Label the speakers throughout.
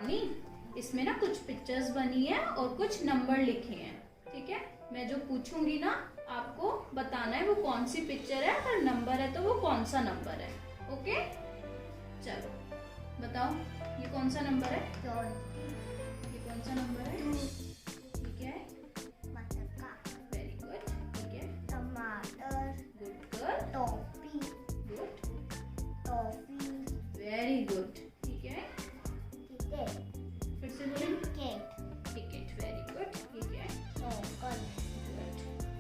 Speaker 1: नहीं, इसमें ना कुछ पिक्चर्स बनी है और कुछ नंबर लिखे हैं, ठीक है। मैं जो पूछूंगी ना आपको बताना है वो कौन सी पिक्चर है, अगर नंबर है तो वो कौन सा नंबर है। ओके, चलो बताओ ये कौन सा नंबर है, ये कौन सा नंबर है, ठीक है, वेरी गुड, ठीक है,
Speaker 2: टमाटर,
Speaker 1: good girl,
Speaker 2: toffee,
Speaker 1: good,
Speaker 2: toffee,
Speaker 1: very good, ठीक है,
Speaker 2: ठीक है,
Speaker 1: फिर से बोलें,
Speaker 2: टिकट,
Speaker 1: टिकट, वेरी गुड, ठीक है,
Speaker 2: टोकन,
Speaker 1: गुड,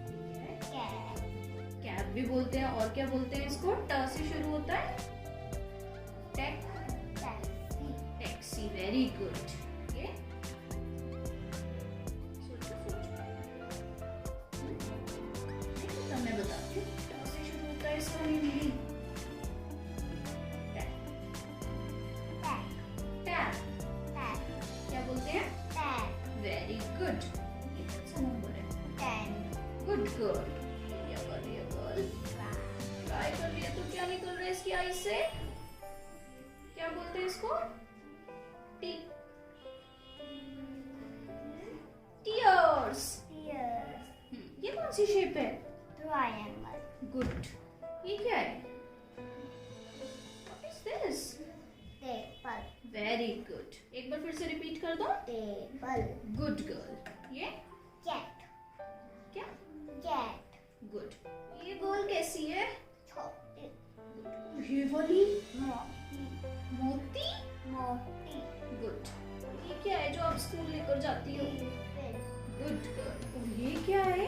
Speaker 1: ठीक है,
Speaker 2: कैप,
Speaker 1: कैब भी बोलते हैं, और क्या बोलते हैं इसको, ट से शुरू होता है,
Speaker 2: टैक्सी,
Speaker 1: टैक्सी, वेरी गुड, ये सोचो सोचो, नहीं पता, मैं बताती हूँ, ट से शुरू होता है इसका हिंदी, टैप,
Speaker 2: टैक,
Speaker 1: टैप,
Speaker 2: टैक,
Speaker 1: क्या बोलते हैं,
Speaker 2: टैक,
Speaker 1: वेरी गुड, ये कौन सा नंबर है,
Speaker 2: 10,
Speaker 1: गुड गर्ल, ये गर्ल ट्राई कर रही है तो क्या निकल रहा है इसकी आई से, क्या बोलते हैं इसको, टी, टीयर्स,
Speaker 2: ears,
Speaker 1: ये कौन सी शेप है,
Speaker 2: triangle,
Speaker 1: गुड, ये क्या है, what is this,
Speaker 2: table,
Speaker 1: very good, एक बार फिर से रिपीट कर दो,
Speaker 2: table,
Speaker 1: गुड गर्ल, ये
Speaker 2: cat,
Speaker 1: क्या,
Speaker 2: cat,
Speaker 1: गुड, ये गोल कैसी है,
Speaker 2: छोटी,
Speaker 1: ये वाली
Speaker 2: मोटी,
Speaker 1: मोती,
Speaker 2: मोटी,
Speaker 1: गुड, ये क्या है जो आप स्कूल लेकर जाती हो,
Speaker 2: टिफिन,
Speaker 1: गुड गर्ल, और ये क्या है,